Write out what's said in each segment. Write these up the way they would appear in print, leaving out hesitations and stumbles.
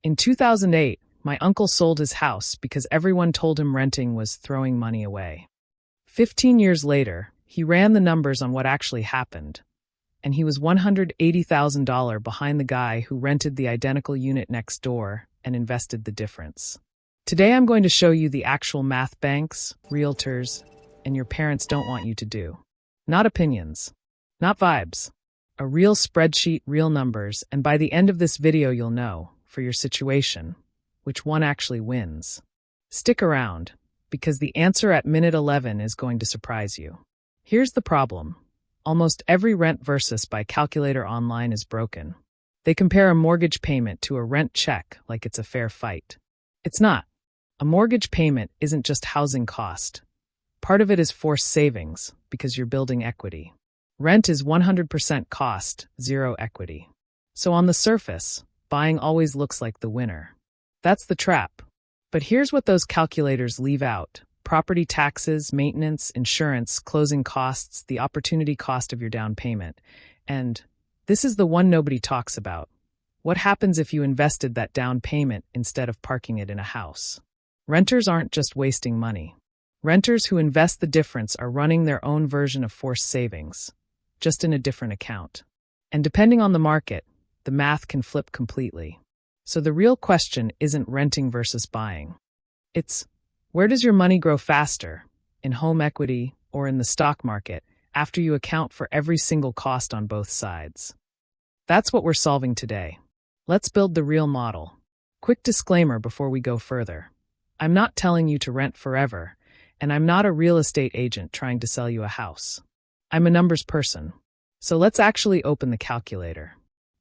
In 2008, my uncle sold his house because everyone told him renting was throwing money away. 15 years later, he ran the numbers on what actually happened, and he was $180,000 behind the guy who rented the identical unit next door and invested the difference. Today I'm going to show you the actual math banks, realtors, and your parents don't want you to do. Not opinions, not vibes. A real spreadsheet, real numbers, and by the end of this video you'll know, for your situation, which one actually wins. Stick around, because the answer at minute 11 is going to surprise you. Here's the problem. Almost every rent versus buy calculator online is broken. They compare a mortgage payment to a rent check like it's a fair fight. It's not. A mortgage payment isn't just housing cost. Part of it is forced savings, because you're building equity. Rent is 100% cost, zero equity. So on the surface, buying always looks like the winner. That's the trap. But here's what those calculators leave out. Property taxes, maintenance, insurance, closing costs, the opportunity cost of your down payment. And this is the one nobody talks about. What happens if you invested that down payment instead of parking it in a house? Renters aren't just wasting money. Renters who invest the difference are running their own version of forced savings, just in a different account. And depending on the market, the math can flip completely. So the real question isn't renting versus buying. It's, where does your money grow faster, in home equity or in the stock market, after you account for every single cost on both sides? That's what we're solving today. Let's build the real model. Quick disclaimer before we go further. I'm not telling you to rent forever, and I'm not a real estate agent trying to sell you a house. I'm a numbers person. So let's actually open the calculator.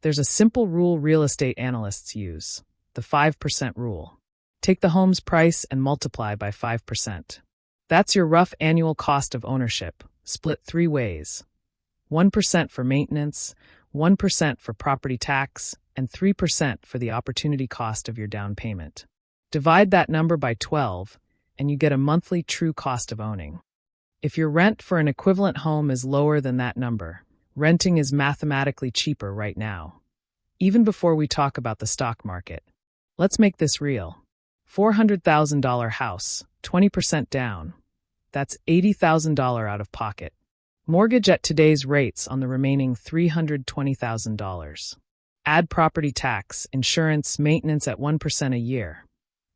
There's a simple rule real estate analysts use, the 5% rule. Take the home's price and multiply by 5%. That's your rough annual cost of ownership, split three ways. 1% for maintenance, 1% for property tax, and 3% for the opportunity cost of your down payment. Divide that number by 12, and you get a monthly true cost of owning. If your rent for an equivalent home is lower than that number, renting is mathematically cheaper right now. Even before we talk about the stock market. Let's make this real. $400,000 house, 20% down. That's $80,000 out of pocket. Mortgage at today's rates on the remaining $320,000. Add property tax, insurance, maintenance at 1% a year.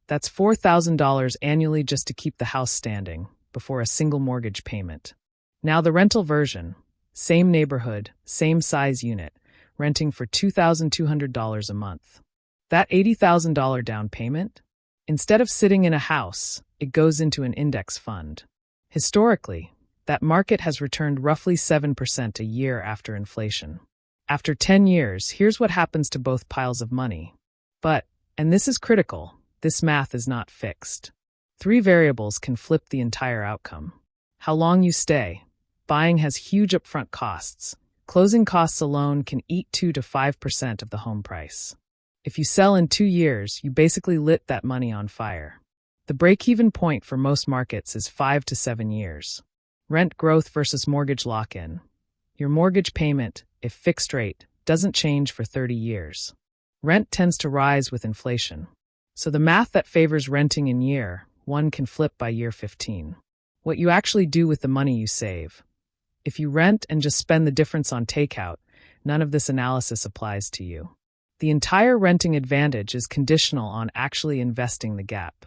That's $4,000 annually just to keep the house standing, before a single mortgage payment. Now the rental version. Same neighborhood, same size unit, renting for $2,200 a month. That $80,000 down payment? Instead of sitting in a house, it goes into an index fund. Historically, that market has returned roughly 7% a year after inflation. After 10 years, here's what happens to both piles of money. But, and this is critical, this math is not fixed. Three variables can flip the entire outcome. How long you stay. Buying has huge upfront costs. Closing costs alone can eat 2 to 5% of the home price. If you sell in 2 years, you basically lit that money on fire. The break-even point for most markets is 5 to 7 years. Rent growth versus mortgage lock-in. Your mortgage payment, if fixed rate, doesn't change for 30 years. Rent tends to rise with inflation. So the math that favors renting in year 1 can flip by year 15. What you actually do with the money you save. If you rent and just spend the difference on takeout, none of this analysis applies to you. The entire renting advantage is conditional on actually investing the gap.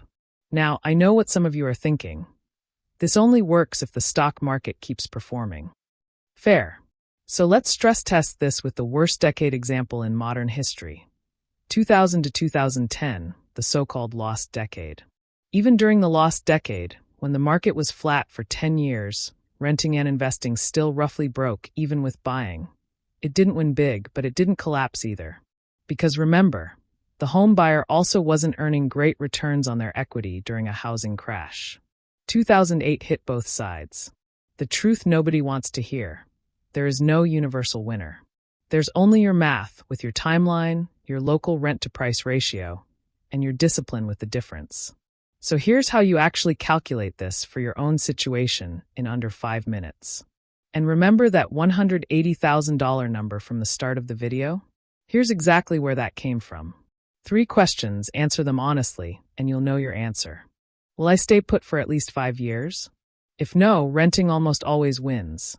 Now, I know what some of you are thinking. This only works if the stock market keeps performing. Fair. So let's stress test this with the worst decade example in modern history. 2000 to 2010, the so-called lost decade. Even during the lost decade, when the market was flat for 10 years, renting and investing still roughly broke even with buying. It didn't win big, but it didn't collapse either. Because remember, the home buyer also wasn't earning great returns on their equity during a housing crash. 2008 hit both sides. The truth nobody wants to hear. There is no universal winner. There's only your math with your timeline, your local rent-to-price ratio, and your discipline with the difference. So here's how you actually calculate this for your own situation in under 5 minutes. And remember that $180,000 number from the start of the video? Here's exactly where that came from. 3 questions, answer them honestly, and you'll know your answer. Will I stay put for at least 5 years? If no, renting almost always wins.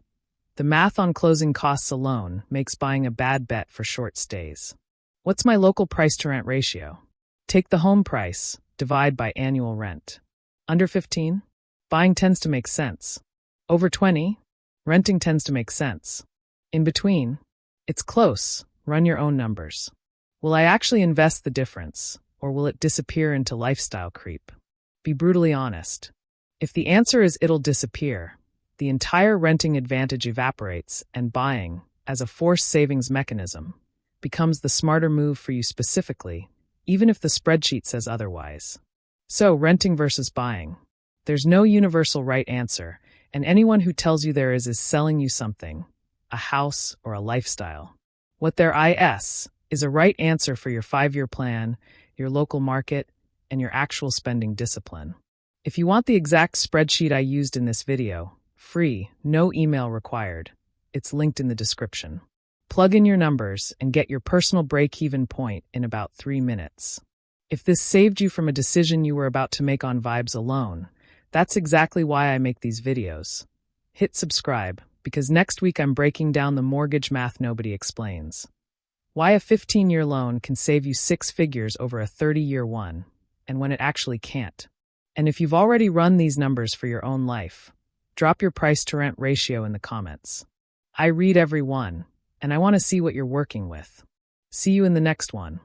The math on closing costs alone makes buying a bad bet for short stays. What's my local price to rent ratio? Take the home price, divide by annual rent. Under 15? Buying tends to make sense. Over 20? Renting tends to make sense. In between? It's close. Run your own numbers. Will I actually invest the difference, or will it disappear into lifestyle creep? Be brutally honest. If the answer is it'll disappear, the entire renting advantage evaporates and buying, as a forced savings mechanism, becomes the smarter move for you specifically, even if the spreadsheet says otherwise. So, renting versus buying. There's no universal right answer, and anyone who tells you there is selling you something, a house or a lifestyle. What there is a right answer for your 5-year plan, your local market, and your actual spending discipline. If you want the exact spreadsheet I used in this video, free, no email required, it's linked in the description. Plug in your numbers and get your personal break-even point in about 3 minutes. If this saved you from a decision you were about to make on vibes alone, that's exactly why I make these videos. Hit subscribe, because next week I'm breaking down the mortgage math nobody explains. Why a 15-year loan can save you 6 figures over a 30-year one, and when it actually can't. And if you've already run these numbers for your own life, drop your price to rent ratio in the comments. I read every one, and I want to see what you're working with. See you in the next one.